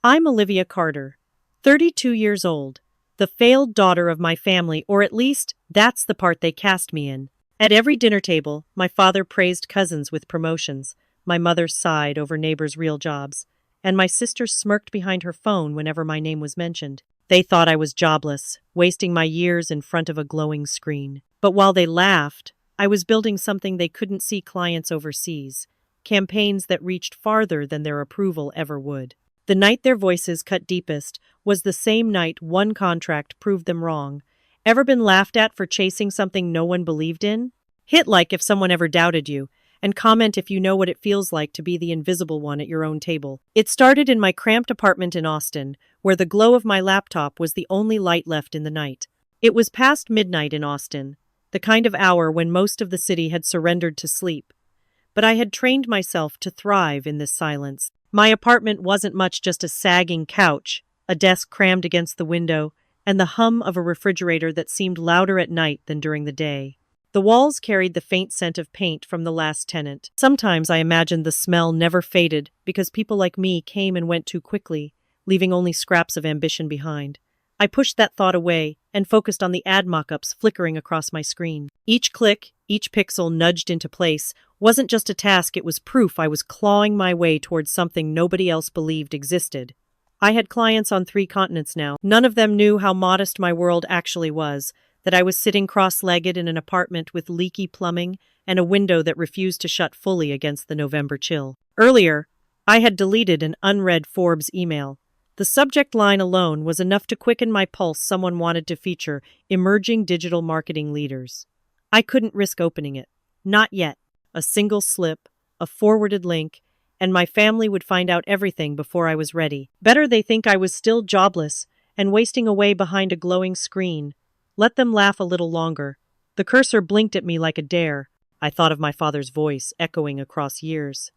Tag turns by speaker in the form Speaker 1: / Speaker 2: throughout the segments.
Speaker 1: I'm Olivia Carter, 32 years old, the failed daughter of my family, or at least that's the part they cast me in. At every dinner table, my father praised cousins with promotions, my mother sighed over neighbors' real jobs, and my sister smirked behind her phone whenever my name was mentioned. They thought I was jobless, wasting my years in front of a glowing screen. But while they laughed, I was building something they couldn't see: clients overseas, campaigns that reached farther than their approval ever would. The night their voices cut deepest was the same night one contract proved them wrong. Ever been laughed at for chasing something no one believed in? Hit like if someone ever doubted you, and comment if you know what it feels like to be the invisible one at your own table. It started in my cramped apartment in Austin, where the glow of my laptop was the only light left in the night. It was past midnight in Austin, the kind of hour when most of the city had surrendered to sleep. But I had trained myself to thrive in this silence. My apartment wasn't much, just a sagging couch, a desk crammed against the window, and the hum of a refrigerator that seemed louder at night than during the day. The walls carried the faint scent of paint from the last tenant. Sometimes I imagined the smell never faded because people like me came and went too quickly, leaving only scraps of ambition behind. I pushed that thought away and focused on the ad mock-ups flickering across my screen. Each click, each pixel nudged into place wasn't just a task, it was proof I was clawing my way towards something nobody else believed existed. I had clients on 3 continents now. None of them knew how modest my world actually was, that I was sitting cross-legged in an apartment with leaky plumbing and a window that refused to shut fully against the November chill. Earlier, I had deleted an unread Forbes email. The subject line alone was enough to quicken my pulse. Someone wanted to feature emerging digital marketing leaders. I couldn't risk opening it. Not yet. A single slip, a forwarded link, and my family would find out everything before I was ready. Better they think I was still jobless and wasting away behind a glowing screen. Let them laugh a little longer. The cursor blinked at me like a dare. I thought of my father's voice echoing across years.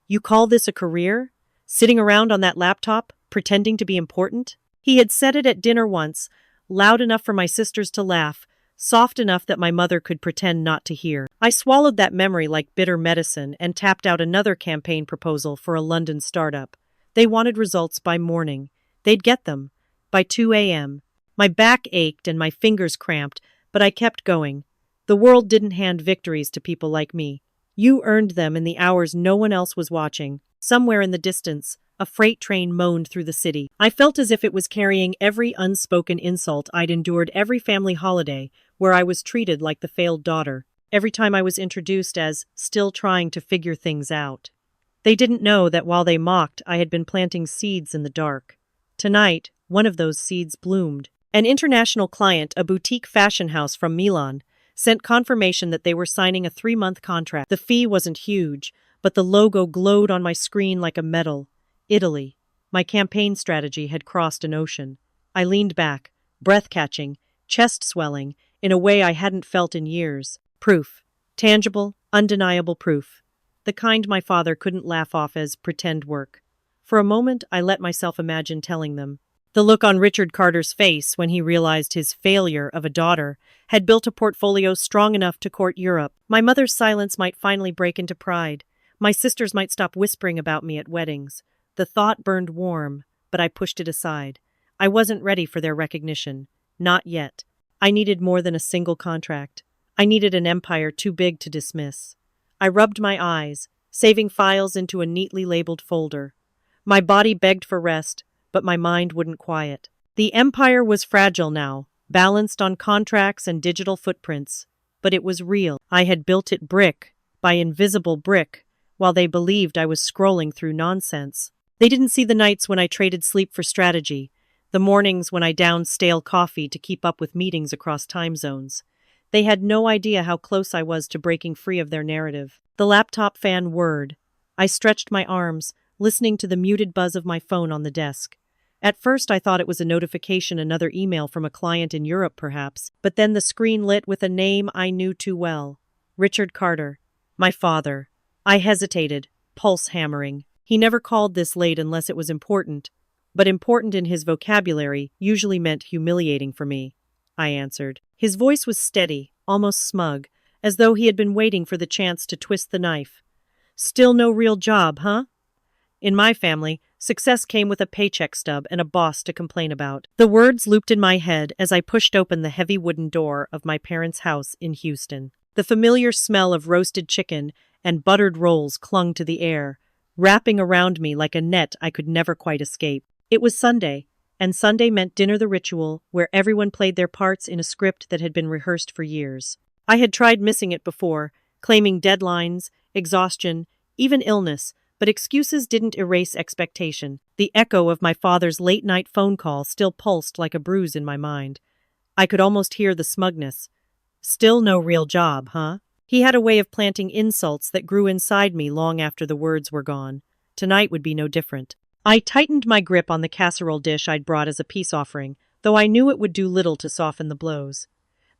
Speaker 1: You call this a career? Sitting around on that laptop, pretending to be important? He had said it at dinner once, loud enough for my sisters to laugh, soft enough that my mother could pretend not to hear. I swallowed that memory like bitter medicine and tapped out another campaign proposal for a London startup. They wanted results by morning. They'd get them by 2 a.m. My back ached and my fingers cramped, but I kept going. The world didn't hand victories to people like me. You earned them in the hours no one else was watching. Somewhere in the distance, a freight train moaned through the city. I felt as if it was carrying every unspoken insult I'd endured, every family holiday where I was treated like the failed daughter, every time I was introduced as still trying to figure things out. They didn't know that while they mocked, I had been planting seeds in the dark. Tonight, one of those seeds bloomed. An international client, a boutique fashion house from Milan, sent confirmation that they were signing a 3-month contract. The fee wasn't huge, but the logo glowed on my screen like a medal. Italy. My campaign strategy had crossed an ocean. I leaned back, breath-catching, chest swelling, in a way I hadn't felt in years. Proof. Tangible, undeniable proof. The kind my father couldn't laugh off as pretend work. For a moment, I let myself imagine telling them. The look on Richard Carter's face when he realized his failure of a daughter had built a portfolio strong enough to court Europe. My mother's silence might finally break into pride. My sisters might stop whispering about me at weddings. The thought burned warm, but I pushed it aside. I wasn't ready for their recognition. Not yet. I needed more than a single contract. I needed an empire too big to dismiss. I rubbed my eyes, saving files into a neatly labeled folder. My body begged for rest, but my mind wouldn't quiet. The empire was fragile now, balanced on contracts and digital footprints. But it was real. I had built it brick by invisible brick, while they believed I was scrolling through nonsense. They didn't see the nights when I traded sleep for strategy, the mornings when I downed stale coffee to keep up with meetings across time zones. They had no idea how close I was to breaking free of their narrative. The laptop fan whirred. I stretched my arms, listening to the muted buzz of my phone on the desk. At first I thought it was a notification, another email from a client in Europe perhaps, but then the screen lit with a name I knew too well. Richard Carter. My father. I hesitated, pulse hammering. He never called this late unless it was important, but important in his vocabulary usually meant humiliating for me. I answered. His voice was steady, almost smug, as though he had been waiting for the chance to twist the knife. Still no real job, huh? In my family, success came with a paycheck stub and a boss to complain about. The words looped in my head as I pushed open the heavy wooden door of my parents' house in Houston. The familiar smell of roasted chicken and buttered rolls clung to the air, wrapping around me like a net I could never quite escape. It was Sunday, and Sunday meant dinner the ritual where everyone played their parts in a script that had been rehearsed for years. I had tried missing it before, claiming deadlines, exhaustion, even illness, but excuses didn't erase expectation. The echo of my father's late-night phone call still pulsed like a bruise in my mind. I could almost hear the smugness. Still no real job, huh? He had a way of planting insults that grew inside me long after the words were gone. Tonight would be no different. I tightened my grip on the casserole dish I'd brought as a peace offering, though I knew it would do little to soften the blows.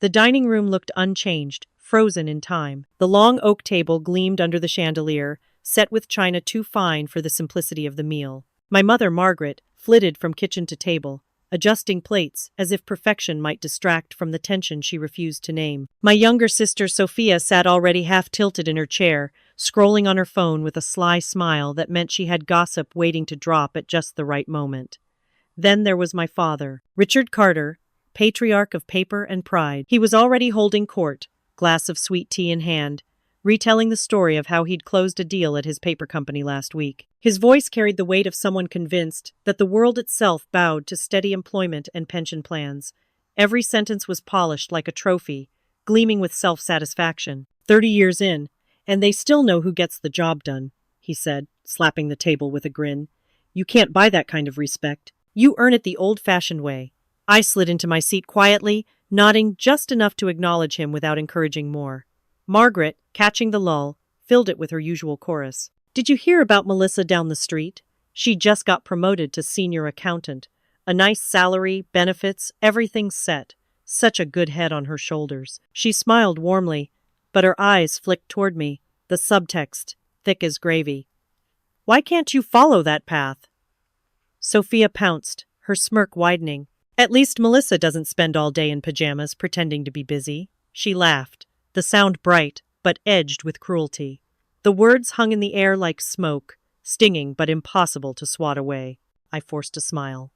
Speaker 1: The dining room looked unchanged, frozen in time. The long oak table gleamed under the chandelier, set with china too fine for the simplicity of the meal. My mother, Margaret, flitted from kitchen to table, adjusting plates as if perfection might distract from the tension she refused to name. My younger sister, Sophia, sat already half-tilted in her chair, scrolling on her phone with a sly smile that meant she had gossip waiting to drop at just the right moment. Then there was my father, Richard Carter, patriarch of paper and pride. He was already holding court, glass of sweet tea in hand, retelling the story of how he'd closed a deal at his paper company last week. His voice carried the weight of someone convinced that the world itself bowed to steady employment and pension plans. Every sentence was polished like a trophy, gleaming with self-satisfaction. 30 years in, and they still know who gets the job done, he said, slapping the table with a grin. You can't buy that kind of respect. You earn it the old-fashioned way. I slid into my seat quietly, nodding just enough to acknowledge him without encouraging more. Margaret, catching the lull, filled it with her usual chorus. Did you hear about Melissa down the street? She just got promoted to senior accountant. A nice salary, benefits, everything set. Such a good head on her shoulders. She smiled warmly, but her eyes flicked toward me, the subtext, thick as gravy. Why can't you follow that path? Sophia pounced, her smirk widening. At least Melissa doesn't spend all day in pajamas pretending to be busy. She laughed, the sound bright, but edged with cruelty. The words hung in the air like smoke, stinging but impossible to swat away. I forced a smile.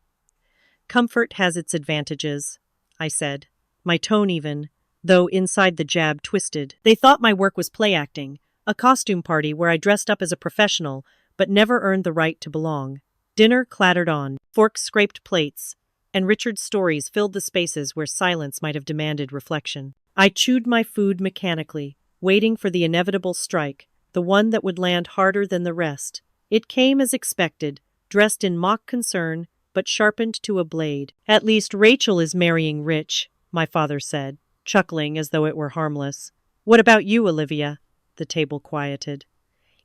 Speaker 1: Comfort has its advantages, I said, my tone even, though inside the jab twisted. They thought my work was play acting, a costume party where I dressed up as a professional, but never earned the right to belong. Dinner clattered on, forks scraped plates, and Richard's stories filled the spaces where silence might have demanded reflection. I chewed my food mechanically, waiting for the inevitable strike, the one that would land harder than the rest. It came as expected, dressed in mock concern, but sharpened to a blade. At least Rachel is marrying rich, my father said, chuckling as though it were harmless. What about you, Olivia? The table quieted.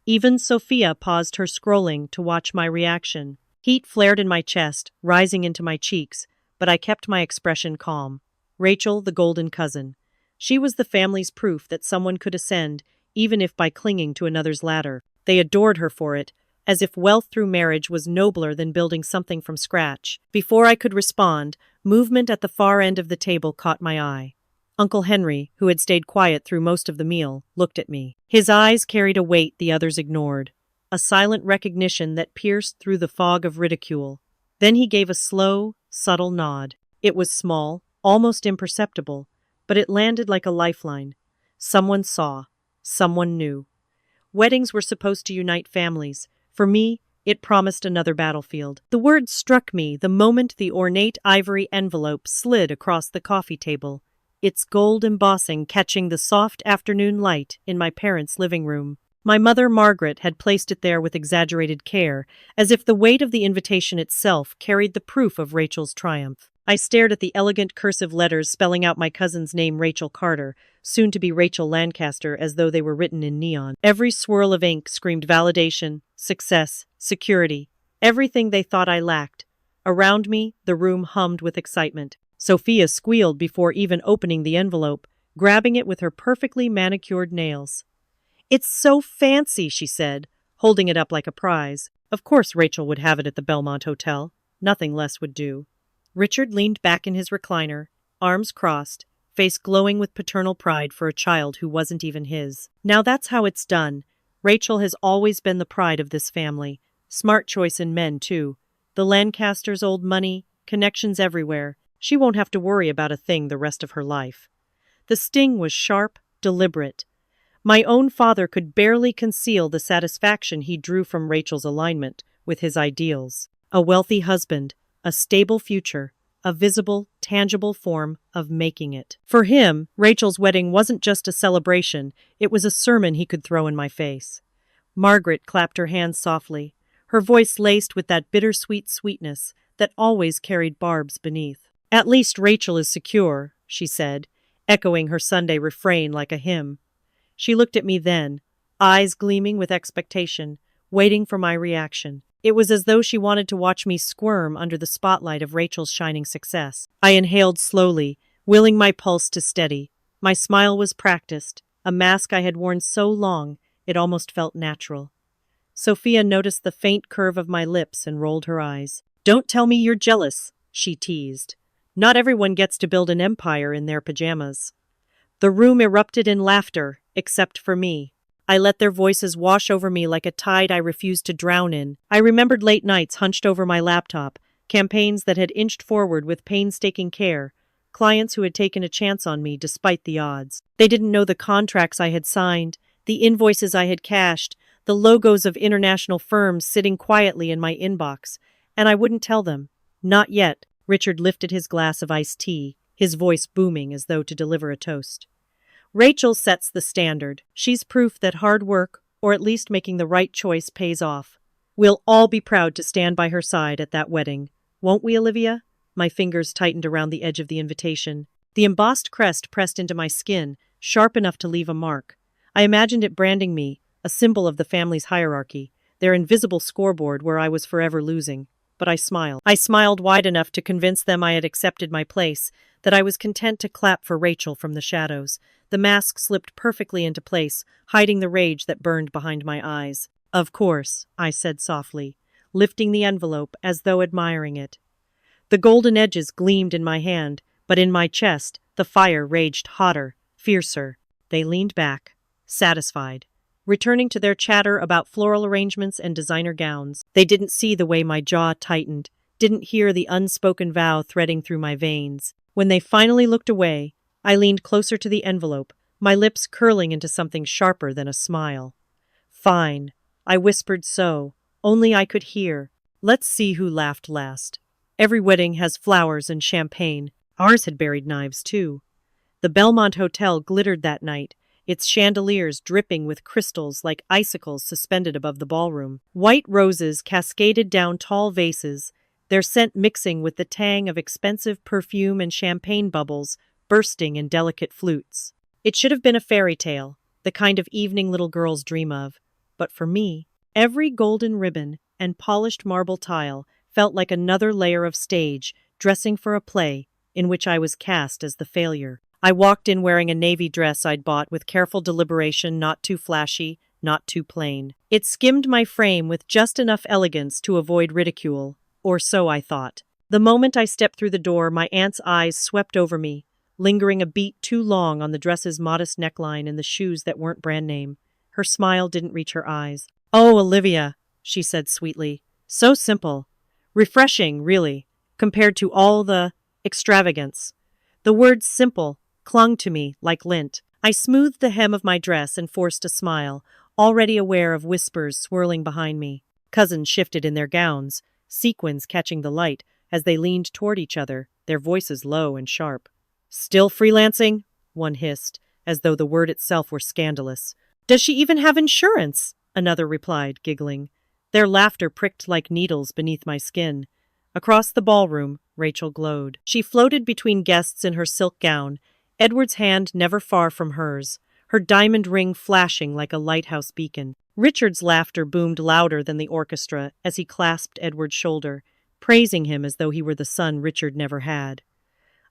Speaker 1: Even Sophia paused her scrolling to watch my reaction. Heat flared in my chest, rising into my cheeks, but I kept my expression calm. Rachel, the golden cousin. She was the family's proof that someone could ascend, even if by clinging to another's ladder. They adored her for it, as if wealth through marriage was nobler than building something from scratch. Before I could respond, movement at the far end of the table caught my eye. Uncle Henry, who had stayed quiet through most of the meal, looked at me. His eyes carried a weight the others ignored, a silent recognition that pierced through the fog of ridicule. Then he gave a slow, subtle nod. It was small, almost imperceptible, but it landed like a lifeline. Someone saw. Someone knew. Weddings were supposed to unite families. For me, it promised another battlefield. The word struck me the moment the ornate ivory envelope slid across the coffee table, its gold embossing catching the soft afternoon light in my parents' living room. My mother, Margaret, had placed it there with exaggerated care, as if the weight of the invitation itself carried the proof of Rachel's triumph. I stared at the elegant cursive letters spelling out my cousin's name, Rachel Carter, soon to be Rachel Lancaster, as though they were written in neon. Every swirl of ink screamed validation, success, security, everything they thought I lacked. Around me, the room hummed with excitement. Sophia squealed before even opening the envelope, grabbing it with her perfectly manicured nails. "It's so fancy," she said, holding it up like a prize. Of course Rachel would have it at the Belmont Hotel. Nothing less would do. Richard leaned back in his recliner, arms crossed, face glowing with paternal pride for a child who wasn't even his. "Now that's how it's done. Rachel has always been the pride of this family. Smart choice in men, too. The Lancasters' old money, connections everywhere. She won't have to worry about a thing the rest of her life. The sting was sharp, deliberate. My own father could barely conceal the satisfaction he drew from Rachel's alignment with his ideals. A wealthy husband, a stable future, a visible, tangible form of making it. For him, Rachel's wedding wasn't just a celebration, it was a sermon he could throw in my face. Margaret clapped her hands softly, her voice laced with that bittersweet sweetness that always carried barbs beneath. "At least Rachel is secure," she said, echoing her Sunday refrain like a hymn. She looked at me then, eyes gleaming with expectation, waiting for my reaction. It was as though she wanted to watch me squirm under the spotlight of Rachel's shining success. I inhaled slowly, willing my pulse to steady. My smile was practiced, a mask I had worn so long it almost felt natural. Sophia noticed the faint curve of my lips and rolled her eyes. "Don't tell me you're jealous," she teased. "Not everyone gets to build an empire in their pajamas." The room erupted in laughter, except for me. I let their voices wash over me like a tide I refused to drown in. I remembered late nights hunched over my laptop, campaigns that had inched forward with painstaking care, clients who had taken a chance on me despite the odds. They didn't know the contracts I had signed, the invoices I had cashed, the logos of international firms sitting quietly in my inbox, and I wouldn't tell them. Not yet. Richard lifted his glass of iced tea, his voice booming as though to deliver a toast. "Rachel sets the standard. She's proof that hard work, or at least making the right choice, pays off. We'll all be proud to stand by her side at that wedding. Won't we, Olivia?" My fingers tightened around the edge of the invitation. The embossed crest pressed into my skin, sharp enough to leave a mark. I imagined it branding me, a symbol of the family's hierarchy, their invisible scoreboard where I was forever losing. But I smiled. I smiled wide enough to convince them I had accepted my place, that I was content to clap for Rachel from the shadows. The mask slipped perfectly into place, hiding the rage that burned behind my eyes. "Of course," I said softly, lifting the envelope as though admiring it. The golden edges gleamed in my hand, but in my chest, the fire raged hotter, fiercer. They leaned back, satisfied, returning to their chatter about floral arrangements and designer gowns. They didn't see the way my jaw tightened, didn't hear the unspoken vow threading through my veins. When they finally looked away, I leaned closer to the envelope, my lips curling into something sharper than a smile. "Fine," I whispered so, only I could hear. "Let's see who laughed last." Every wedding has flowers and champagne. Ours had buried knives, too. The Belmont Hotel glittered that night, its chandeliers dripping with crystals like icicles suspended above the ballroom. White roses cascaded down tall vases, their scent mixing with the tang of expensive perfume and champagne bubbles bursting in delicate flutes. It should have been a fairy tale, the kind of evening little girls dream of. But for me, every golden ribbon and polished marble tile felt like another layer of stage, dressing for a play in which I was cast as the failure. I walked in wearing a navy dress I'd bought with careful deliberation, not too flashy, not too plain. It skimmed my frame with just enough elegance to avoid ridicule, or so I thought. The moment I stepped through the door, my aunt's eyes swept over me, lingering a beat too long on the dress's modest neckline and the shoes that weren't brand name. Her smile didn't reach her eyes. "Oh, Olivia," she said sweetly. "So simple. Refreshing, really, compared to all the extravagance." The word simple clung to me like lint. I smoothed the hem of my dress and forced a smile, already aware of whispers swirling behind me. Cousins shifted in their gowns, sequins catching the light as they leaned toward each other, their voices low and sharp. "Still freelancing?" one hissed, as though the word itself were scandalous. "Does she even have insurance?" another replied, giggling. Their laughter pricked like needles beneath my skin. Across the ballroom, Rachel glowed. She floated between guests in her silk gown, Edward's hand never far from hers, her diamond ring flashing like a lighthouse beacon. Richard's laughter boomed louder than the orchestra as he clasped Edward's shoulder, praising him as though he were the son Richard never had.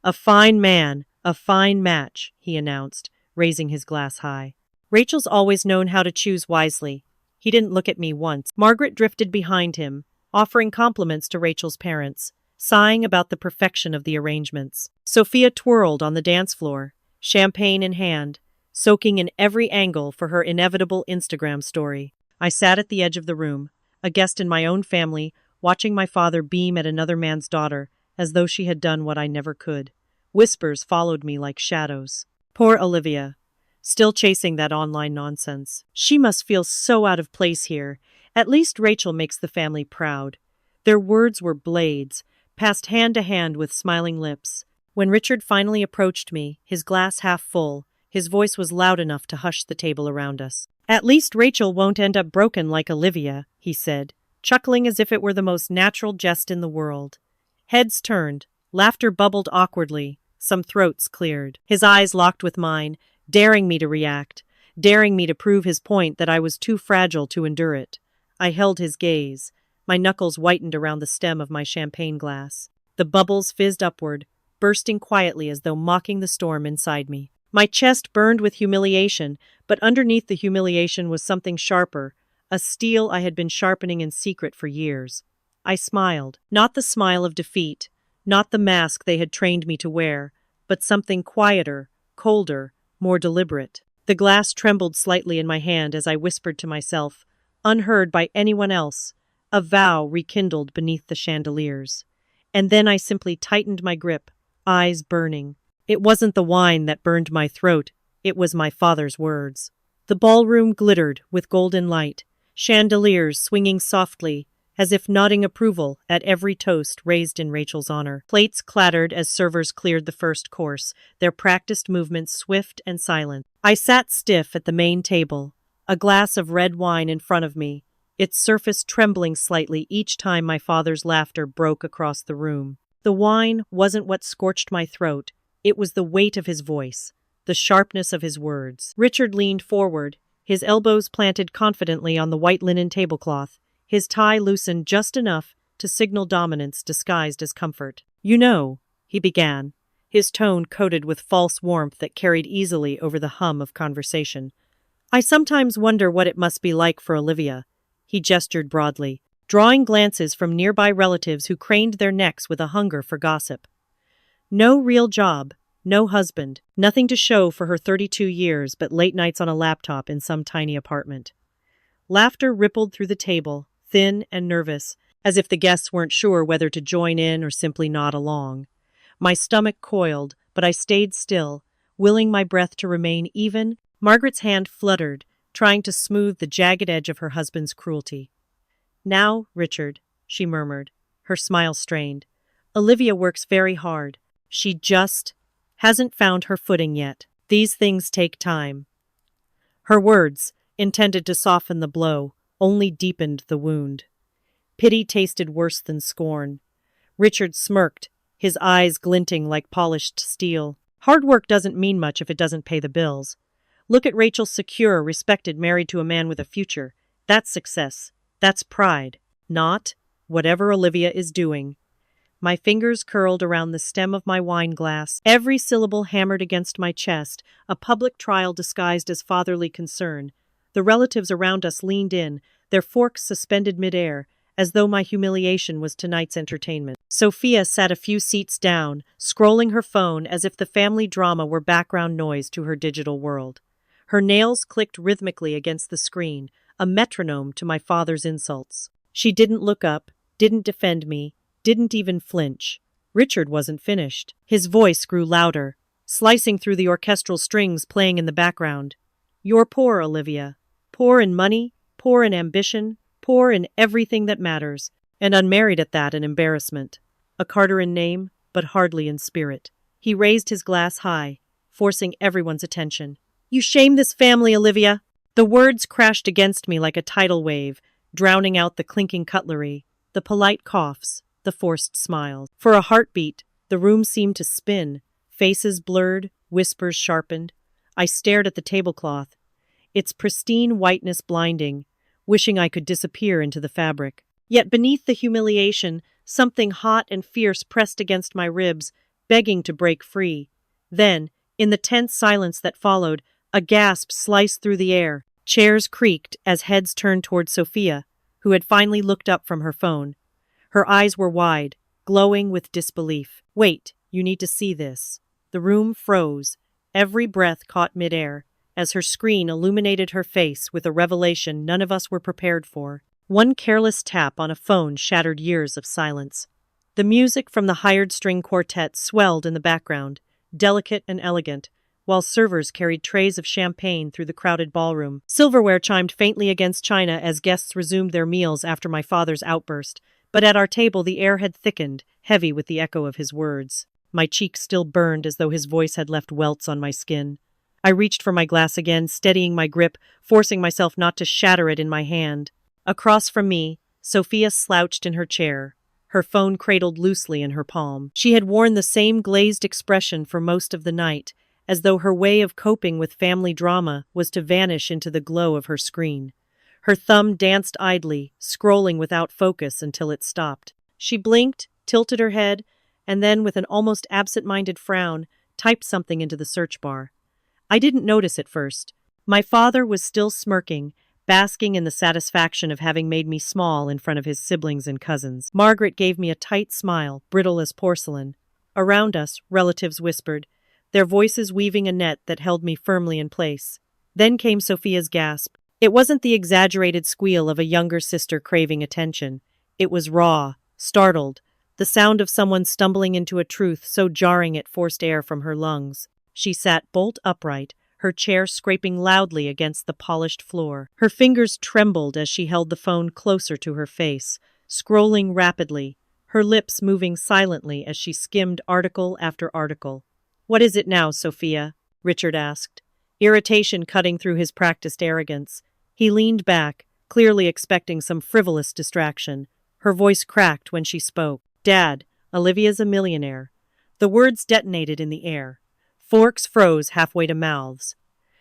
Speaker 1: "A fine man, a fine match," he announced, raising his glass high. "Rachel's always known how to choose wisely." He didn't look at me once. Margaret drifted behind him, offering compliments to Rachel's parents, sighing about the perfection of the arrangements. Sophia twirled on the dance floor, champagne in hand, soaking in every angle for her inevitable Instagram story. I sat at the edge of the room, a guest in my own family, watching my father beam at another man's daughter, as though she had done what I never could. Whispers followed me like shadows. Poor Olivia. Still chasing that online nonsense. She must feel so out of place here. At least Rachel makes the family proud. Their words were blades, passed hand to hand with smiling lips. When Richard finally approached me, his glass half full, his voice was loud enough to hush the table around us. At least Rachel won't end up broken like Olivia, he said, chuckling as if it were the most natural jest in the world. Heads turned, laughter bubbled awkwardly, some throats cleared. His eyes locked with mine, daring me to react, daring me to prove his point that I was too fragile to endure it. I held his gaze. My knuckles whitened around the stem of my champagne glass. The bubbles fizzed upward, bursting quietly as though mocking the storm inside me. My chest burned with humiliation, but underneath the humiliation was something sharper, a steel I had been sharpening in secret for years. I smiled, not the smile of defeat, not the mask they had trained me to wear, but something quieter, colder, more deliberate. The glass trembled slightly in my hand as I whispered to myself, unheard by anyone else, a vow rekindled beneath the chandeliers. And then I simply tightened my grip, eyes burning. It wasn't the wine that burned my throat, it was my father's words. The ballroom glittered with golden light, chandeliers swinging softly, as if nodding approval at every toast raised in Rachel's honor. Plates clattered as servers cleared the first course, their practiced movements swift and silent. I sat stiff at the main table, a glass of red wine in front of me, its surface trembling slightly each time my father's laughter broke across the room. The wine wasn't what scorched my throat, it was the weight of his voice, the sharpness of his words. Richard leaned forward, his elbows planted confidently on the white linen tablecloth, his tie loosened just enough to signal dominance disguised as comfort. "You know," he began, his tone coated with false warmth that carried easily over the hum of conversation. "I sometimes wonder what it must be like for Olivia." He gestured broadly, drawing glances from nearby relatives who craned their necks with a hunger for gossip. No real job, no husband, nothing to show for her 32 years but late nights on a laptop in some tiny apartment. Laughter rippled through the table, thin and nervous, as if the guests weren't sure whether to join in or simply nod along. My stomach coiled, but I stayed still, willing my breath to remain even. Margaret's hand fluttered, trying to smooth the jagged edge of her husband's cruelty. "Now, Richard," she murmured, her smile strained. "Olivia works very hard. She just hasn't found her footing yet. These things take time." Her words, intended to soften the blow, only deepened the wound. Pity tasted worse than scorn. Richard smirked, his eyes glinting like polished steel. "Hard work doesn't mean much if it doesn't pay the bills. Look at Rachel, secure, respected, married to a man with a future. That's success. That's pride. Not whatever Olivia is doing." My fingers curled around the stem of my wine glass, every syllable hammered against my chest, a public trial disguised as fatherly concern. The relatives around us leaned in, their forks suspended midair, as though my humiliation was tonight's entertainment. Sophia sat a few seats down, scrolling her phone as if the family drama were background noise to her digital world. Her nails clicked rhythmically against the screen, a metronome to my father's insults. She didn't look up, didn't defend me, didn't even flinch. Richard wasn't finished. His voice grew louder, slicing through the orchestral strings playing in the background. "You're poor, Olivia. Poor in money, poor in ambition, poor in everything that matters, and unmarried at that, an embarrassment. A Carter in name, but hardly in spirit." He raised his glass high, forcing everyone's attention. "You shame this family, Olivia." The words crashed against me like a tidal wave, drowning out the clinking cutlery, the polite coughs, the forced smiles. For a heartbeat, the room seemed to spin, faces blurred, whispers sharpened. I stared at the tablecloth, its pristine whiteness blinding, wishing I could disappear into the fabric. Yet beneath the humiliation, something hot and fierce pressed against my ribs, begging to break free. Then, in the tense silence that followed, a gasp sliced through the air. Chairs creaked as heads turned toward Sophia, who had finally looked up from her phone. Her eyes were wide, glowing with disbelief. "Wait, you need to see this." The room froze, every breath caught midair, as her screen illuminated her face with a revelation none of us were prepared for. One careless tap on a phone shattered years of silence. The music from the hired string quartet swelled in the background, delicate and elegant, while servers carried trays of champagne through the crowded ballroom. Silverware chimed faintly against china as guests resumed their meals after my father's outburst, but at our table the air had thickened, heavy with the echo of his words. My cheeks still burned as though his voice had left welts on my skin. I reached for my glass again, steadying my grip, forcing myself not to shatter it in my hand. Across from me, Sophia slouched in her chair, her phone cradled loosely in her palm. She had worn the same glazed expression for most of the night, as though her way of coping with family drama was to vanish into the glow of her screen. Her thumb danced idly, scrolling without focus until it stopped. She blinked, tilted her head, and then, with an almost absent-minded frown, typed something into the search bar. I didn't notice at first. My father was still smirking, basking in the satisfaction of having made me small in front of his siblings and cousins. Margaret gave me a tight smile, brittle as porcelain. Around us, relatives whispered, their voices weaving a net that held me firmly in place. Then came Sophia's gasp. It wasn't the exaggerated squeal of a younger sister craving attention. It was raw, startled, the sound of someone stumbling into a truth so jarring it forced air from her lungs. She sat bolt upright, her chair scraping loudly against the polished floor. Her fingers trembled as she held the phone closer to her face, scrolling rapidly, her lips moving silently as she skimmed article after article. "What is it now, Sophia?" Richard asked, irritation cutting through his practiced arrogance. He leaned back, clearly expecting some frivolous distraction. Her voice cracked when she spoke. "Dad, Olivia's a millionaire." The words detonated in the air. Forks froze halfway to mouths.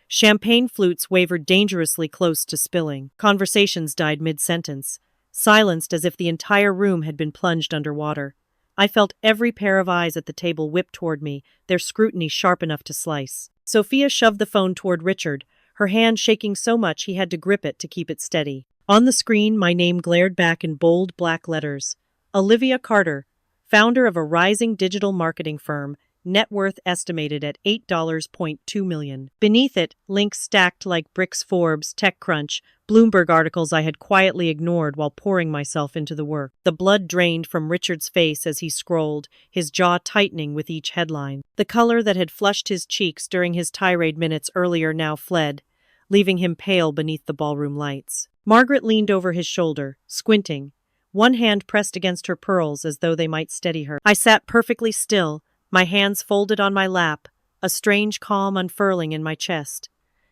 Speaker 1: Champagne flutes wavered dangerously close to spilling. Conversations died mid-sentence, silenced as if the entire room had been plunged underwater. I felt every pair of eyes at the table whip toward me, their scrutiny sharp enough to slice. Sophia shoved the phone toward Richard, her hand shaking so much he had to grip it to keep it steady. On the screen, my name glared back in bold black letters. Olivia Carter, founder of a rising digital marketing firm, net worth estimated at $8.2 million. Beneath it, links stacked like bricks. Forbes, TechCrunch, Bloomberg articles I had quietly ignored while pouring myself into the work. The blood drained from Richard's face as he scrolled, his jaw tightening with each headline. The color that had flushed his cheeks during his tirade minutes earlier now fled, leaving him pale beneath the ballroom lights. Margaret leaned over his shoulder, squinting, one hand pressed against her pearls as though they might steady her. I sat perfectly still, my hands folded on my lap, a strange calm unfurling in my chest.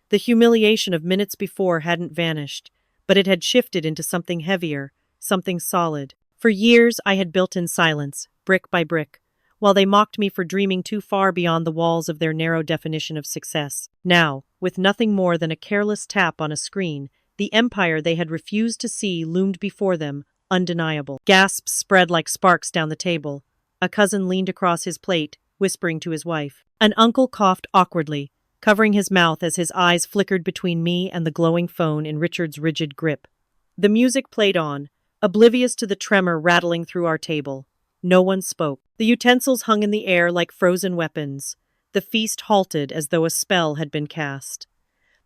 Speaker 1: The humiliation of minutes before hadn't vanished, but it had shifted into something heavier, something solid. For years I had built in silence, brick by brick, while they mocked me for dreaming too far beyond the walls of their narrow definition of success. Now, with nothing more than a careless tap on a screen, the empire they had refused to see loomed before them, undeniable. Gasps spread like sparks down the table. A cousin leaned across his plate, whispering to his wife. An uncle coughed awkwardly, covering his mouth as his eyes flickered between me and the glowing phone in Richard's rigid grip. The music played on, oblivious to the tremor rattling through our table. No one spoke. The utensils hung in the air like frozen weapons. The feast halted as though a spell had been cast.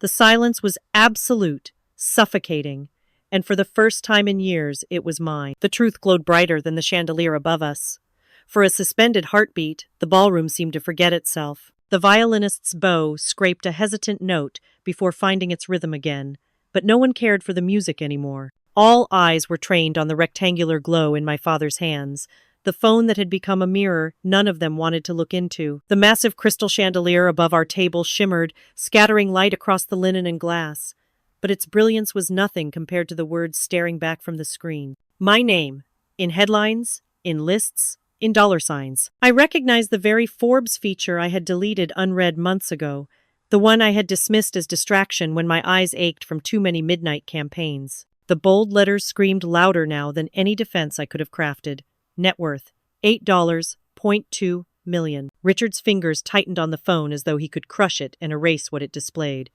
Speaker 1: The silence was absolute, suffocating, and for the first time in years it was mine. The truth glowed brighter than the chandelier above us. For a suspended heartbeat, the ballroom seemed to forget itself. The violinist's bow scraped a hesitant note before finding its rhythm again, but no one cared for the music anymore. All eyes were trained on the rectangular glow in my father's hands, the phone that had become a mirror none of them wanted to look into. The massive crystal chandelier above our table shimmered, scattering light across the linen and glass, but its brilliance was nothing compared to the words staring back from the screen. My name, in headlines, in lists, in dollar signs. I recognized the very Forbes feature I had deleted unread months ago, the one I had dismissed as distraction when my eyes ached from too many midnight campaigns. The bold letters screamed louder now than any defense I could have crafted. Net worth, $8.2 million. Richard's fingers tightened on the phone as though he could crush it and erase what it displayed.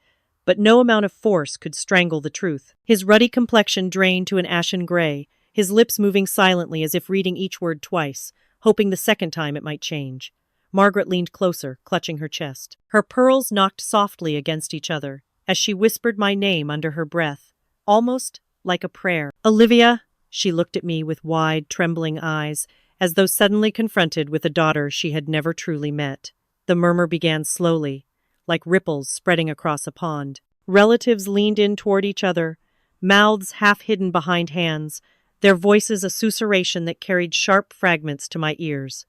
Speaker 1: But no amount of force could strangle the truth. His ruddy complexion drained to an ashen gray, his lips moving silently as if reading each word twice, hoping the second time it might change. Margaret leaned closer, clutching her chest. Her pearls knocked softly against each other, as she whispered my name under her breath, almost like a prayer. Olivia, she looked at me with wide, trembling eyes, as though suddenly confronted with a daughter she had never truly met. The murmur began slowly, like ripples spreading across a pond. Relatives leaned in toward each other, mouths half hidden behind hands, their voices a susurration that carried sharp fragments to my ears.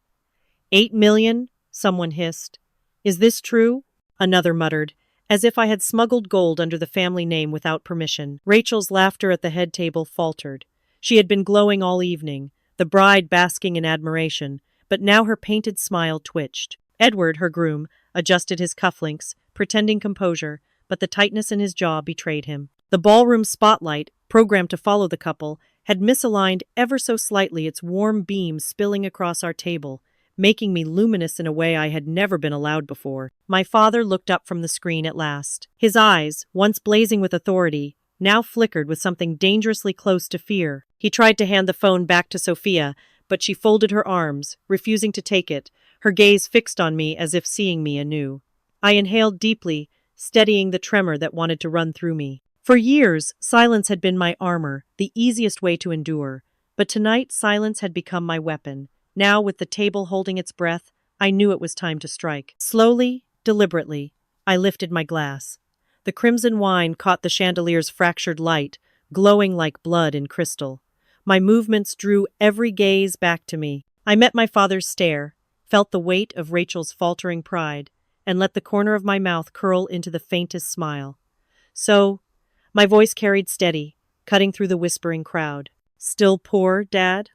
Speaker 1: 8 million? Someone hissed. Is this true? Another muttered, as if I had smuggled gold under the family name without permission. Rachel's laughter at the head table faltered. She had been glowing all evening, the bride basking in admiration, but now her painted smile twitched. Edward, her groom, adjusted his cufflinks, pretending composure, but the tightness in his jaw betrayed him. The ballroom spotlight, programmed to follow the couple, had misaligned ever so slightly, its warm beam spilling across our table, making me luminous in a way I had never been allowed before. My father looked up from the screen at last. His eyes, once blazing with authority, now flickered with something dangerously close to fear. He tried to hand the phone back to Sophia, but she folded her arms, refusing to take it, her gaze fixed on me as if seeing me anew. I inhaled deeply, steadying the tremor that wanted to run through me. For years, silence had been my armor, the easiest way to endure. But tonight, silence had become my weapon. Now, with the table holding its breath, I knew it was time to strike. Slowly, deliberately, I lifted my glass. The crimson wine caught the chandelier's fractured light, glowing like blood in crystal. My movements drew every gaze back to me. I met my father's stare, felt the weight of Rachel's faltering pride, and let the corner of my mouth curl into the faintest smile. So, my voice carried steady, cutting through the whispering crowd. Still poor, Dad?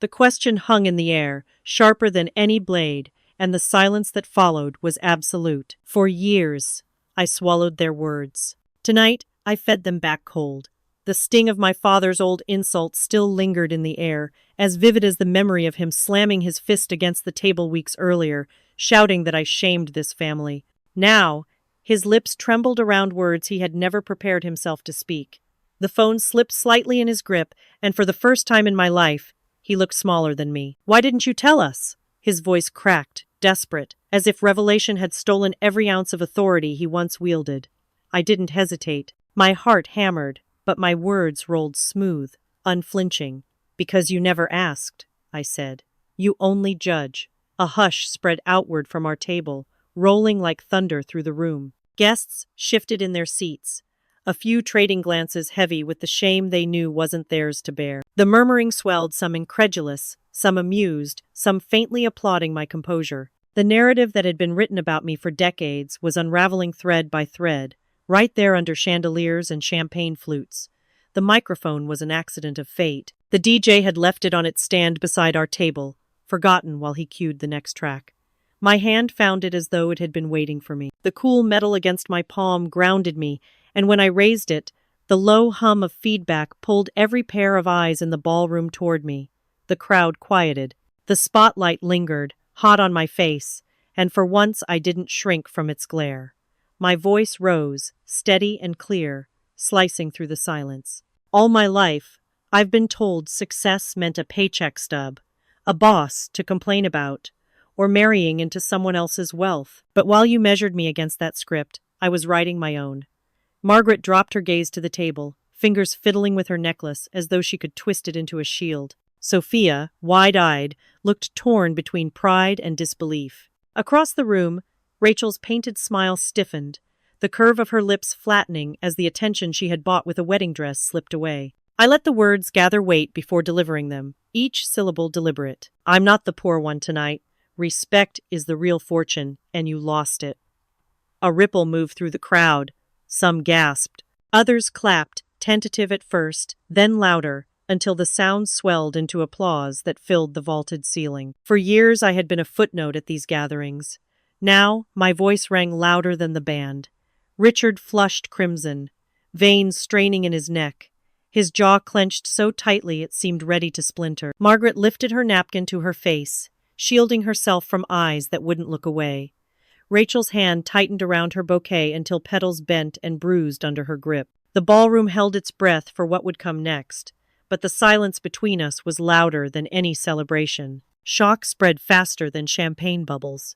Speaker 1: The question hung in the air, sharper than any blade, and the silence that followed was absolute. For years, I swallowed their words. Tonight, I fed them back cold. The sting of my father's old insult still lingered in the air, as vivid as the memory of him slamming his fist against the table weeks earlier, shouting that I shamed this family. Now, his lips trembled around words he had never prepared himself to speak. The phone slipped slightly in his grip, and for the first time in my life, he looked smaller than me. Why didn't you tell us? His voice cracked, desperate, as if revelation had stolen every ounce of authority he once wielded. I didn't hesitate. My heart hammered, but my words rolled smooth, unflinching. Because you never asked, I said. You only judge. A hush spread outward from our table, rolling like thunder through the room. Guests shifted in their seats, a few trading glances heavy with the shame they knew wasn't theirs to bear. The murmuring swelled, some incredulous, some amused, some faintly applauding my composure. The narrative that had been written about me for decades was unraveling thread by thread, right there under chandeliers and champagne flutes. The microphone was an accident of fate. The DJ had left it on its stand beside our table, forgotten while he cued the next track. My hand found it as though it had been waiting for me. The cool metal against my palm grounded me, and when I raised it, the low hum of feedback pulled every pair of eyes in the ballroom toward me. The crowd quieted. The spotlight lingered, hot on my face, and for once I didn't shrink from its glare. My voice rose, steady and clear, slicing through the silence. All my life, I've been told success meant a paycheck stub, a boss to complain about, or marrying into someone else's wealth. But while you measured me against that script, I was writing my own. Margaret dropped her gaze to the table, fingers fiddling with her necklace as though she could twist it into a shield. Sophia, wide-eyed, looked torn between pride and disbelief. Across the room, Rachel's painted smile stiffened, the curve of her lips flattening as the attention she had bought with a wedding dress slipped away. I let the words gather weight before delivering them, each syllable deliberate. I'm not the poor one tonight. Respect is the real fortune, and you lost it. A ripple moved through the crowd. Some gasped. Others clapped, tentative at first, then louder, until the sound swelled into applause that filled the vaulted ceiling. For years I had been a footnote at these gatherings. Now, my voice rang louder than the band. Richard flushed crimson, veins straining in his neck. His jaw clenched so tightly it seemed ready to splinter. Margaret lifted her napkin to her face, shielding herself from eyes that wouldn't look away. Rachel's hand tightened around her bouquet until petals bent and bruised under her grip. The ballroom held its breath for what would come next, but the silence between us was louder than any celebration. Shock spread faster than champagne bubbles.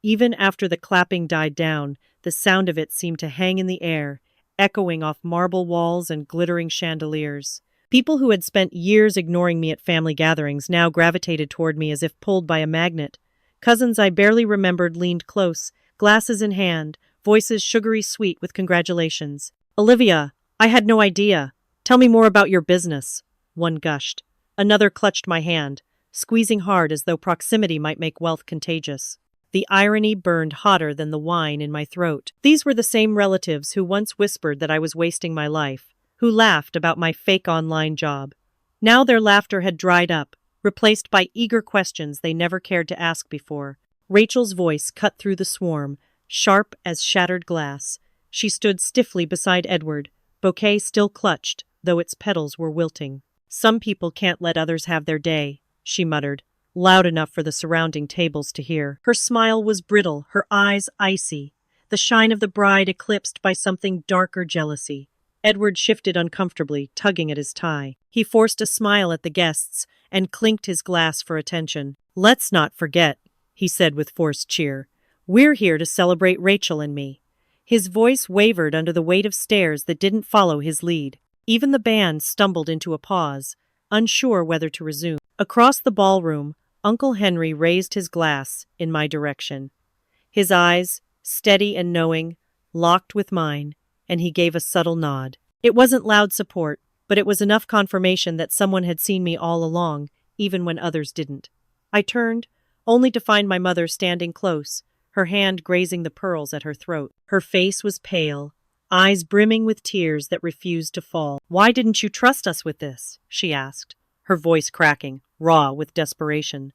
Speaker 1: Even after the clapping died down, the sound of it seemed to hang in the air, echoing off marble walls and glittering chandeliers. People who had spent years ignoring me at family gatherings now gravitated toward me as if pulled by a magnet. Cousins I barely remembered leaned close, glasses in hand, voices sugary sweet with congratulations. "Olivia, I had no idea. Tell me more about your business," one gushed. Another clutched my hand, squeezing hard as though proximity might make wealth contagious. The irony burned hotter than the wine in my throat. These were the same relatives who once whispered that I was wasting my life, who laughed about my fake online job. Now their laughter had dried up, replaced by eager questions they never cared to ask before. Rachel's voice cut through the swarm, sharp as shattered glass. She stood stiffly beside Edward, bouquet still clutched, though its petals were wilting. "Some people can't let others have their day," she muttered, loud enough for the surrounding tables to hear. Her smile was brittle, her eyes icy, the shine of the bride eclipsed by something darker jealousy. Edward shifted uncomfortably, tugging at his tie. He forced a smile at the guests and clinked his glass for attention. "Let's not forget," he said with forced cheer. "We're here to celebrate Rachel and me." His voice wavered under the weight of stares that didn't follow his lead. Even the band stumbled into a pause, unsure whether to resume. Across the ballroom, Uncle Henry raised his glass in my direction. His eyes, steady and knowing, locked with mine, and he gave a subtle nod. It wasn't loud support, but it was enough confirmation that someone had seen me all along, even when others didn't. I turned, only to find my mother standing close, her hand grazing the pearls at her throat. Her face was pale, eyes brimming with tears that refused to fall. "Why didn't you trust us with this?" she asked, her voice cracking, raw with desperation.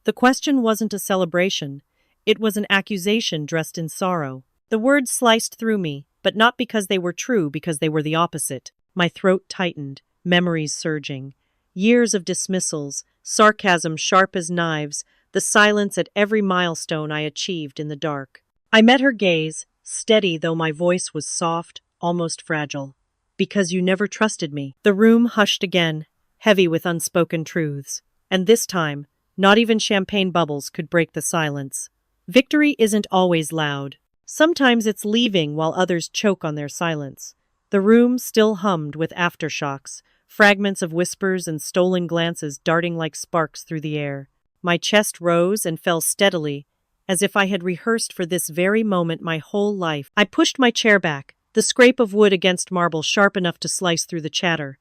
Speaker 1: The question wasn't a celebration. It was an accusation dressed in sorrow. The words sliced through me, but not because they were true, because they were the opposite. My throat tightened, memories surging. Years of dismissals, sarcasm sharp as knives, the silence at every milestone I achieved in the dark. I met her gaze, steady though my voice was soft, almost fragile. "Because you never trusted me." The room hushed again, heavy with unspoken truths. And this time, not even champagne bubbles could break the silence. Victory isn't always loud. Sometimes it's leaving while others choke on their silence. The room still hummed with aftershocks, fragments of whispers and stolen glances darting like sparks through the air. My chest rose and fell steadily, as if I had rehearsed for this very moment my whole life. I pushed my chair back, the scrape of wood against marble sharp enough to slice through the chatter.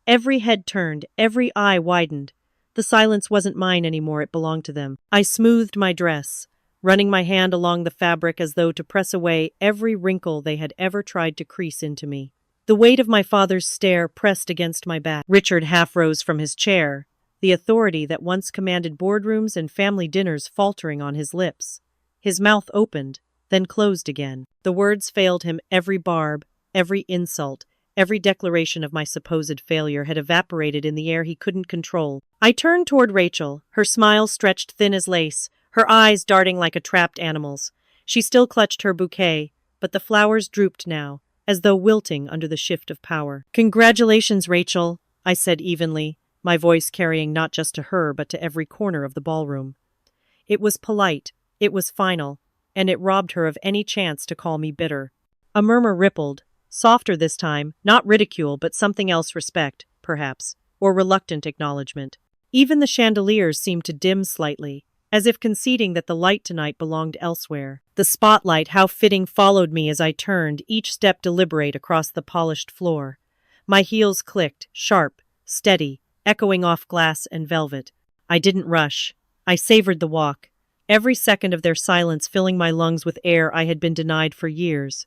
Speaker 1: Every head turned, every eye widened. The silence wasn't mine anymore, it belonged to them. I smoothed my dress, running my hand along the fabric as though to press away every wrinkle they had ever tried to crease into me. The weight of my father's stare pressed against my back. Richard half rose from his chair, the authority that once commanded boardrooms and family dinners faltering on his lips. His mouth opened, then closed again. The words failed him. Every barb, every insult, every declaration of my supposed failure had evaporated in the air he couldn't control. I turned toward Rachel, her smile stretched thin as lace, her eyes darting like a trapped animal's. She still clutched her bouquet, but the flowers drooped now, as though wilting under the shift of power. "Congratulations, Rachel," I said evenly, my voice carrying not just to her but to every corner of the ballroom. It was polite, it was final, and it robbed her of any chance to call me bitter. A murmur rippled, softer this time, not ridicule but something else, respect, perhaps, or reluctant acknowledgement. Even the chandeliers seemed to dim slightly, as if conceding that the light tonight belonged elsewhere. The spotlight, how fitting, followed me as I turned, each step deliberate across the polished floor. My heels clicked, sharp, steady, echoing off glass and velvet. I didn't rush. I savored the walk, every second of their silence filling my lungs with air I had been denied for years.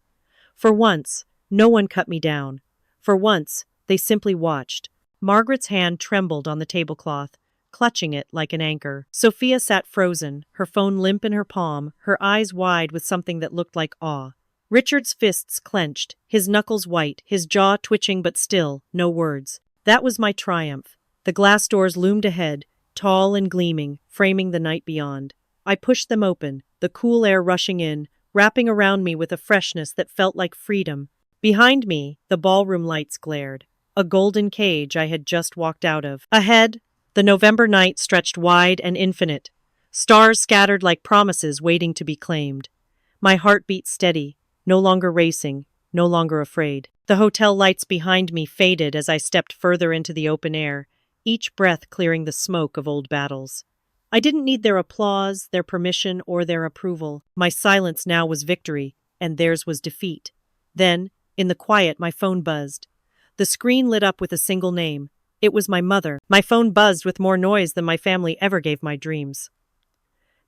Speaker 1: For once, no one cut me down. For once, they simply watched. Margaret's hand trembled on the tablecloth, clutching it like an anchor. Sophia sat frozen, her phone limp in her palm, her eyes wide with something that looked like awe. Richard's fists clenched, his knuckles white, his jaw twitching but still, no words. That was my triumph. The glass doors loomed ahead, tall and gleaming, framing the night beyond. I pushed them open, the cool air rushing in, wrapping around me with a freshness that felt like freedom. Behind me, the ballroom lights glared, a golden cage I had just walked out of. Ahead, the November night stretched wide and infinite, stars scattered like promises waiting to be claimed. My heart beat steady, no longer racing, no longer afraid. The hotel lights behind me faded as I stepped further into the open air, each breath clearing the smoke of old battles. I didn't need their applause, their permission, or their approval. My silence now was victory, and theirs was defeat. Then, in the quiet, my phone buzzed. The screen lit up with a single name. It was my mother. My phone buzzed with more noise than my family ever gave my dreams.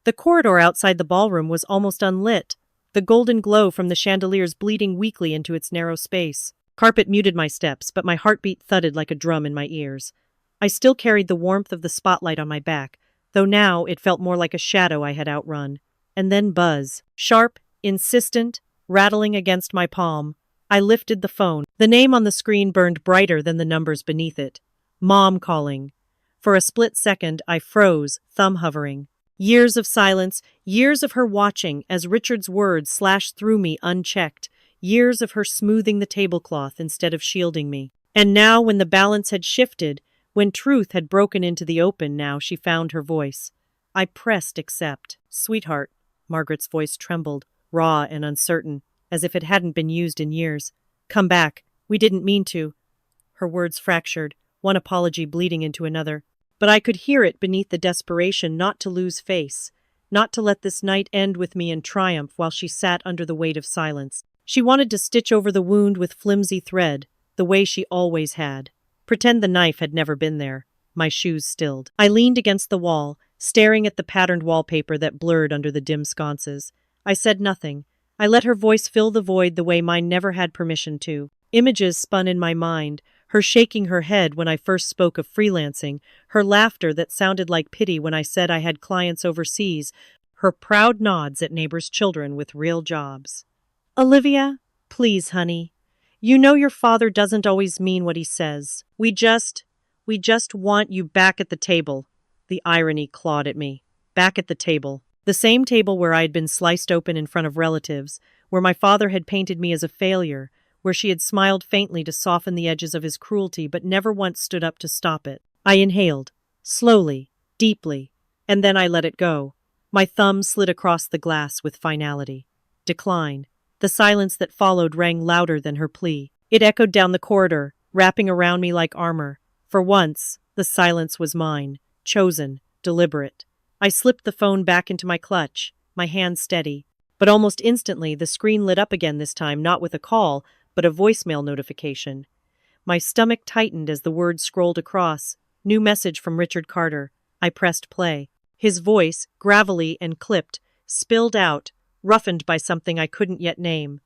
Speaker 1: The corridor outside the ballroom was almost unlit, the golden glow from the chandeliers bleeding weakly into its narrow space. Carpet muted my steps, but my heartbeat thudded like a drum in my ears. I still carried the warmth of the spotlight on my back, though now it felt more like a shadow I had outrun. And then buzz. Sharp, insistent, rattling against my palm. I lifted the phone. The name on the screen burned brighter than the numbers beneath it. Mom calling. For a split second, I froze, thumb hovering. Years of silence, years of her watching as Richard's words slashed through me unchecked, years of her smoothing the tablecloth instead of shielding me. And now, when the balance had shifted, when truth had broken into the open, now she found her voice. I pressed accept. Sweetheart, Margaret's voice trembled, raw and uncertain, as if it hadn't been used in years. Come back. We didn't mean to. Her words fractured, one apology bleeding into another. But I could hear it beneath the desperation not to lose face, not to let this night end with me in triumph while she sat under the weight of silence. She wanted to stitch over the wound with flimsy thread, the way she always had. Pretend the knife had never been there. My shoes stilled. I leaned against the wall, staring at the patterned wallpaper that blurred under the dim sconces. I said nothing. I let her voice fill the void the way mine never had permission to. Images spun in my mind, her shaking her head when I first spoke of freelancing, her laughter that sounded like pity when I said I had clients overseas, her proud nods at neighbors' children with real jobs. Olivia, please, honey. You know your father doesn't always mean what he says. We just want you back at the table. The irony clawed at me. Back at the table. The same table where I had been sliced open in front of relatives, where my father had painted me as a failure, where she had smiled faintly to soften the edges of his cruelty but never once stood up to stop it. I inhaled, slowly, deeply, and then I let it go. My thumb slid across the glass with finality. Decline. The silence that followed rang louder than her plea. It echoed down the corridor, wrapping around me like armor. For once, the silence was mine, chosen, deliberate. I slipped the phone back into my clutch, my hand steady. But almost instantly, the screen lit up again, this time not with a call, but a voicemail notification. My stomach tightened as the words scrolled across. New message from Richard Carter. I pressed play. His voice, gravelly and clipped, spilled out, roughened by something I couldn't yet name.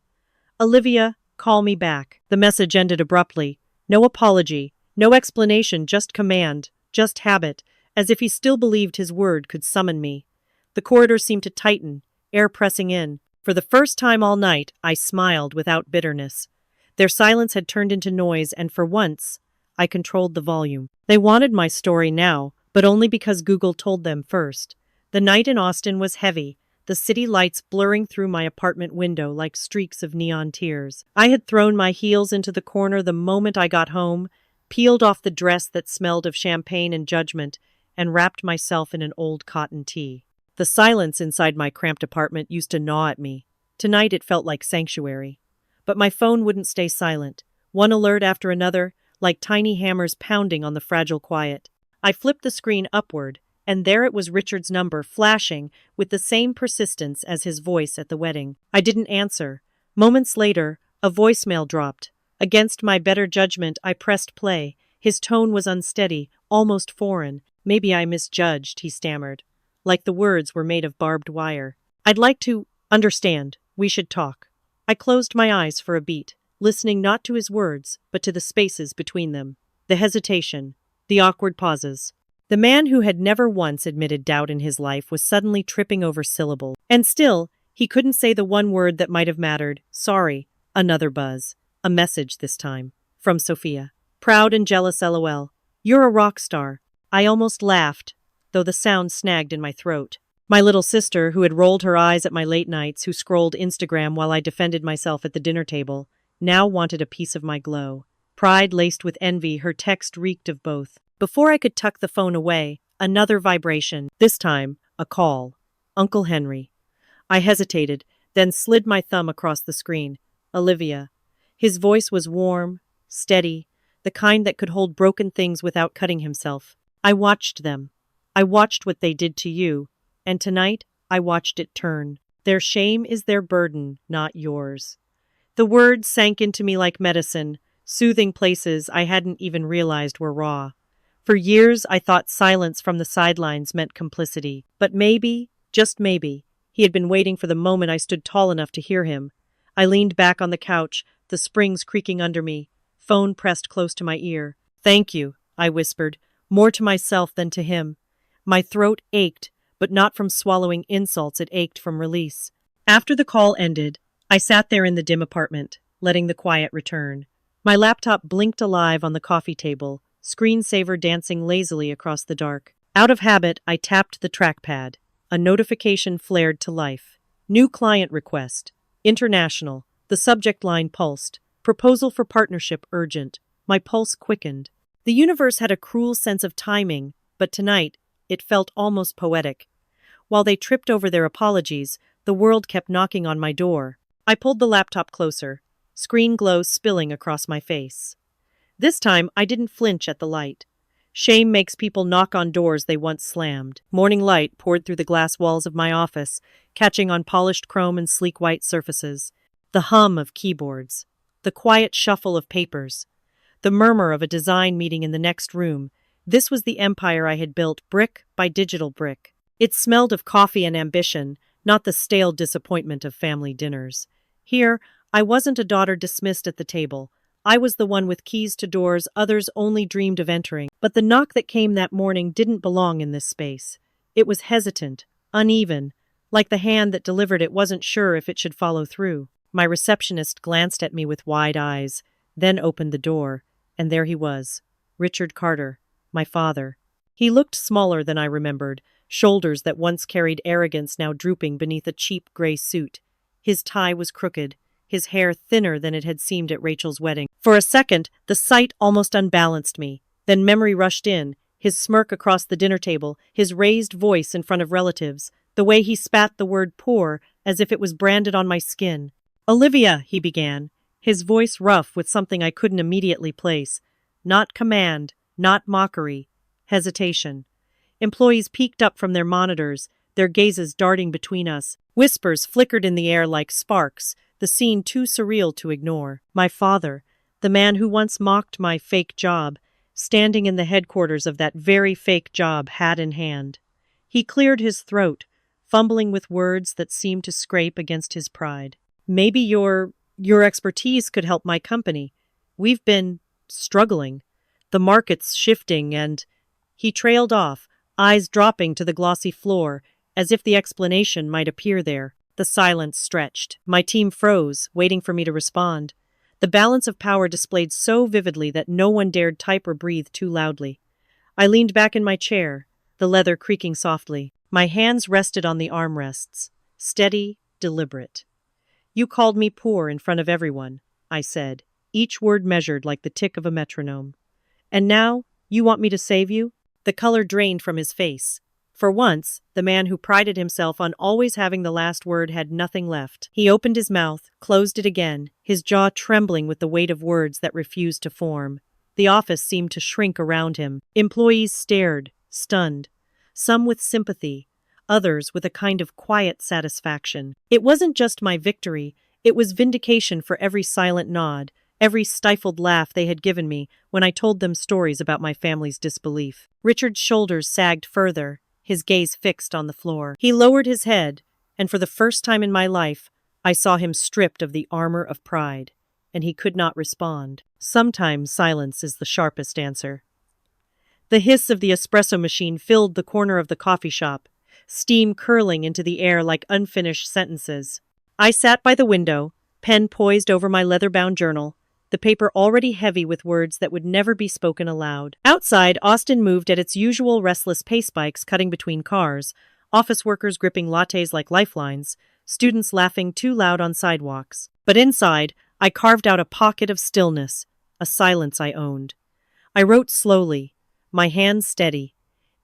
Speaker 1: Olivia, call me back. The message ended abruptly. No apology, no explanation, just command, just habit, as if he still believed his word could summon me. The corridor seemed to tighten, air pressing in. For the first time all night, I smiled without bitterness. Their silence had turned into noise, and for once, I controlled the volume. They wanted my story now, but only because Google told them first. The night in Austin was heavy, the city lights blurring through my apartment window like streaks of neon tears. I had thrown my heels into the corner the moment I got home, peeled off the dress that smelled of champagne and judgment, and wrapped myself in an old cotton tee. The silence inside my cramped apartment used to gnaw at me. Tonight it felt like sanctuary. But my phone wouldn't stay silent. One alert after another, like tiny hammers pounding on the fragile quiet. I flipped the screen upward, and there it was, Richard's number, flashing with the same persistence as his voice at the wedding. I didn't answer. Moments later, a voicemail dropped. Against my better judgment, I pressed play. His tone was unsteady, almost foreign. Maybe I misjudged, he stammered, like the words were made of barbed wire. I'd like to understand. We should talk. I closed my eyes for a beat, listening not to his words, but to the spaces between them. The hesitation, the awkward pauses. The man who had never once admitted doubt in his life was suddenly tripping over syllables. And still, he couldn't say the one word that might have mattered. Sorry. Another buzz. A message this time. From Sophia. Proud and jealous, LOL. You're a rock star. I almost laughed, though the sound snagged in my throat. My little sister, who had rolled her eyes at my late nights, who scrolled Instagram while I defended myself at the dinner table, now wanted a piece of my glow. Pride laced with envy, her text reeked of both. Before I could tuck the phone away, another vibration. This time, a call. Uncle Henry. I hesitated, then slid my thumb across the screen. Olivia. His voice was warm, steady, the kind that could hold broken things without cutting himself. I watched them. I watched what they did to you, and tonight I watched it turn. Their shame is their burden, not yours. The words sank into me like medicine, soothing places I hadn't even realized were raw. For years I thought silence from the sidelines meant complicity, but maybe, just maybe, he had been waiting for the moment I stood tall enough to hear him. I leaned back on the couch, the springs creaking under me, phone pressed close to my ear. "Thank you," I whispered, more to myself than to him. My throat ached, but not from swallowing insults, it ached from release. After the call ended, I sat there in the dim apartment, letting the quiet return. My laptop blinked alive on the coffee table, screensaver dancing lazily across the dark. Out of habit, I tapped the trackpad. A notification flared to life. New client request. International. The subject line pulsed. Proposal for partnership urgent. My pulse quickened. The universe had a cruel sense of timing, but tonight, it felt almost poetic. While they tripped over their apologies, the world kept knocking on my door. I pulled the laptop closer, screen glow spilling across my face. This time, I didn't flinch at the light. Shame makes people knock on doors they once slammed. Morning light poured through the glass walls of my office, catching on polished chrome and sleek white surfaces. The hum of keyboards. The quiet shuffle of papers. The murmur of a design meeting in the next room. This was the empire I had built, brick by digital brick. It smelled of coffee and ambition, not the stale disappointment of family dinners. Here, I wasn't a daughter dismissed at the table. I was the one with keys to doors others only dreamed of entering. But the knock that came that morning didn't belong in this space. It was hesitant, uneven, like the hand that delivered it wasn't sure if it should follow through. My receptionist glanced at me with wide eyes, then opened the door, and there he was, Richard Carter, my father. He looked smaller than I remembered, shoulders that once carried arrogance now drooping beneath a cheap gray suit. His tie was crooked, his hair thinner than it had seemed at Rachel's wedding. For a second, the sight almost unbalanced me. Then memory rushed in, his smirk across the dinner table, his raised voice in front of relatives, the way he spat the word poor as if it was branded on my skin. "Olivia," he began, his voice rough with something I couldn't immediately place. Not command, not mockery, hesitation. Employees peeked up from their monitors, their gazes darting between us. Whispers flickered in the air like sparks, the scene too surreal to ignore. My father, the man who once mocked my fake job, standing in the headquarters of that very fake job, hat in hand. He cleared his throat, fumbling with words that seemed to scrape against his pride. "Maybe your expertise could help my company. We've been struggling. The market's shifting and—" He trailed off, eyes dropping to the glossy floor, as if the explanation might appear there. The silence stretched. My team froze, waiting for me to respond. The balance of power displayed so vividly that no one dared type or breathe too loudly. I leaned back in my chair, the leather creaking softly. My hands rested on the armrests, steady, deliberate. "You called me poor in front of everyone," I said, each word measured like the tick of a metronome. "And now, you want me to save you?" The color drained from his face. For once, the man who prided himself on always having the last word had nothing left. He opened his mouth, closed it again, his jaw trembling with the weight of words that refused to form. The office seemed to shrink around him. Employees stared, stunned, some with sympathy, others with a kind of quiet satisfaction. It wasn't just my victory, it was vindication for every silent nod, every stifled laugh they had given me when I told them stories about my family's disbelief. Richard's shoulders sagged further, his gaze fixed on the floor. He lowered his head, and for the first time in my life, I saw him stripped of the armor of pride, and he could not respond. Sometimes silence is the sharpest answer. The hiss of the espresso machine filled the corner of the coffee shop, steam curling into the air like unfinished sentences. I sat by the window, pen poised over my leather-bound journal, the paper already heavy with words that would never be spoken aloud. Outside, Austin moved at its usual restless pace, bikes cutting between cars, office workers gripping lattes like lifelines, students laughing too loud on sidewalks. But inside, I carved out a pocket of stillness, a silence I owned. I wrote slowly, my hands steady,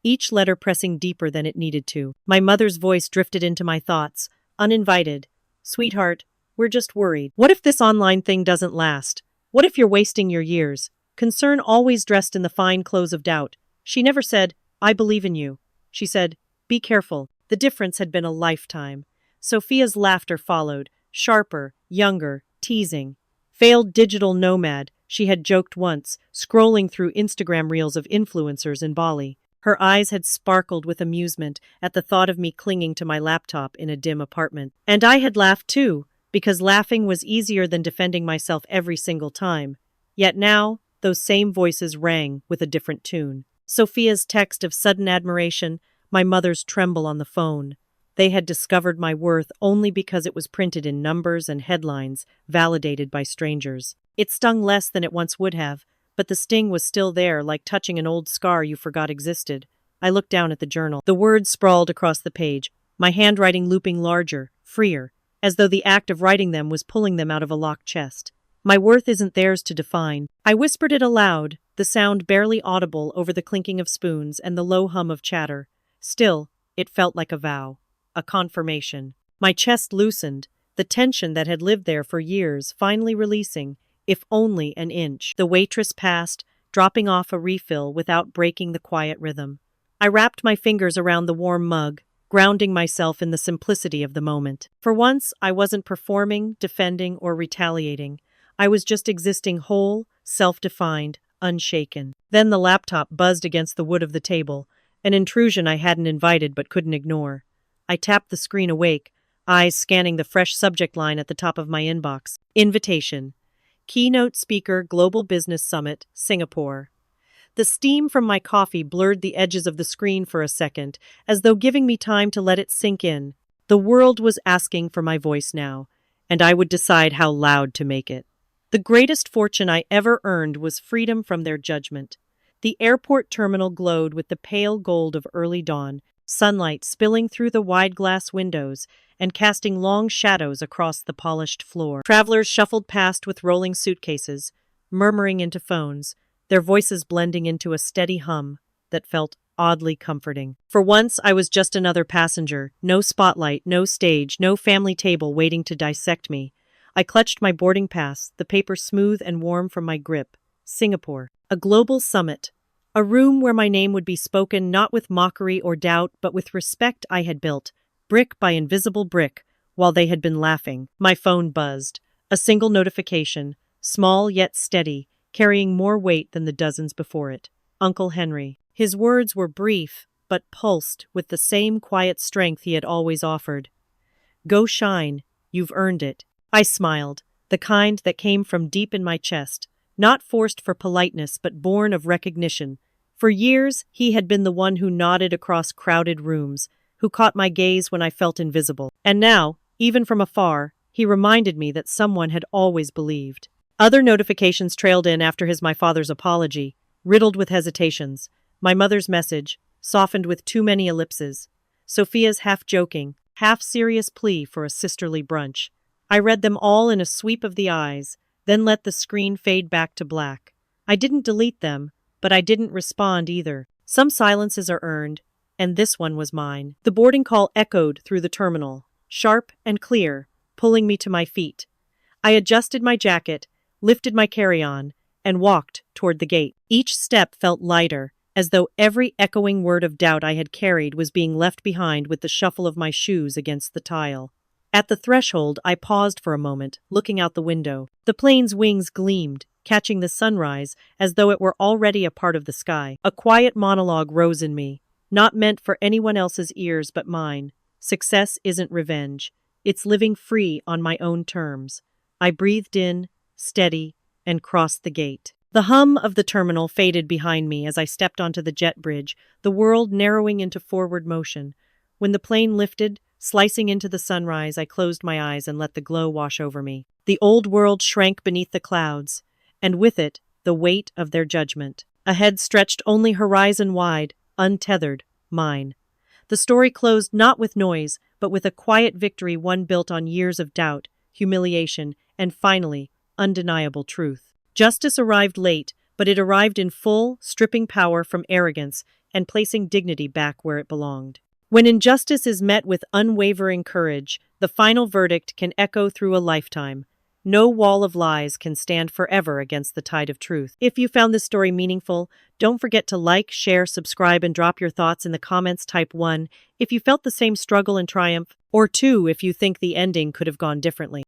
Speaker 1: each letter pressing deeper than it needed to. My mother's voice drifted into my thoughts, uninvited. "Sweetheart, We're just worried. What if this online thing doesn't last? What if you're wasting your years? Concern always dressed in the fine clothes of doubt. She never said, I believe in you. She said, be careful. The difference had been a lifetime. Sophia's laughter followed, sharper, younger, teasing. Failed digital nomad, she had joked once, scrolling through Instagram reels of influencers in Bali. Her eyes had sparkled with amusement at the thought of me clinging to my laptop in a dim apartment. And I had laughed too, because laughing was easier than defending myself every single time. Yet now, those same voices rang with a different tune. Sophia's text of sudden admiration, my mother's tremble on the phone. They had discovered my worth only because it was printed in numbers and headlines, validated by strangers. It stung less than it once would have, but the sting was still there, like touching an old scar you forgot existed. I looked down at the journal. The words sprawled across the page, my handwriting looping larger, freer, as though the act of writing them was pulling them out of a locked chest. My worth isn't theirs to define. I whispered it aloud, the sound barely audible over the clinking of spoons and the low hum of chatter. Still, it felt like a vow, a confirmation. My chest loosened, the tension that had lived there for years finally releasing, if only an inch. The waitress passed, dropping off a refill without breaking the quiet rhythm. I wrapped my fingers around the warm mug, grounding myself in the simplicity of the moment. For once, I wasn't performing, defending, or retaliating. I was just existing whole, self-defined, unshaken. Then the laptop buzzed against the wood of the table, an intrusion I hadn't invited but couldn't ignore. I tapped the screen awake, eyes scanning the fresh subject line at the top of my inbox. Invitation. Keynote speaker, Global Business Summit, Singapore. The steam from my coffee blurred the edges of the screen for a second, as though giving me time to let it sink in. The world was asking for my voice now, and I would decide how loud to make it. The greatest fortune I ever earned was freedom from their judgment. The airport terminal glowed with the pale gold of early dawn, sunlight spilling through the wide glass windows and casting long shadows across the polished floor. Travelers shuffled past with rolling suitcases, murmuring into phones, their voices blending into a steady hum that felt oddly comforting. For once, I was just another passenger, no spotlight, no stage, no family table waiting to dissect me. I clutched my boarding pass, the paper smooth and warm from my grip. Singapore. A global summit. A room where my name would be spoken not with mockery or doubt, but with respect I had built, brick by invisible brick, while they had been laughing. My phone buzzed. A single notification, small yet steady, carrying more weight than the dozens before it. Uncle Henry. His words were brief, but pulsed with the same quiet strength he had always offered. Go shine. You've earned it. I smiled, the kind that came from deep in my chest, not forced for politeness but born of recognition. For years, he had been the one who nodded across crowded rooms, who caught my gaze when I felt invisible. And now, even from afar, he reminded me that someone had always believed. Other notifications trailed in after my father's apology, riddled with hesitations. My mother's message, softened with too many ellipses. Sophia's half-joking, half-serious plea for a sisterly brunch. I read them all in a sweep of the eyes, then let the screen fade back to black. I didn't delete them, but I didn't respond either. Some silences are earned, and this one was mine. The boarding call echoed through the terminal, sharp and clear, pulling me to my feet. I adjusted my jacket, lifted my carry-on, and walked toward the gate. Each step felt lighter, as though every echoing word of doubt I had carried was being left behind with the shuffle of my shoes against the tile. At the threshold, I paused for a moment, looking out the window. The plane's wings gleamed, catching the sunrise as though it were already a part of the sky. A quiet monologue rose in me, not meant for anyone else's ears but mine. Success isn't revenge. It's living free on my own terms. I breathed in, steady, and crossed the gate. The hum of the terminal faded behind me as I stepped onto the jet bridge, the world narrowing into forward motion. When the plane lifted, slicing into the sunrise, I closed my eyes and let the glow wash over me. The old world shrank beneath the clouds, and with it, the weight of their judgment. Ahead stretched only horizon-wide, untethered, mine. The story closed not with noise, but with a quiet victory, one built on years of doubt, humiliation, and finally, undeniable truth. Justice arrived late, but it arrived in full, stripping power from arrogance and placing dignity back where it belonged. When injustice is met with unwavering courage, the final verdict can echo through a lifetime. No wall of lies can stand forever against the tide of truth. If you found this story meaningful, don't forget to like, share, subscribe, and drop your thoughts in the comments. Type 1 if you felt the same struggle and triumph, or 2 if you think the ending could have gone differently.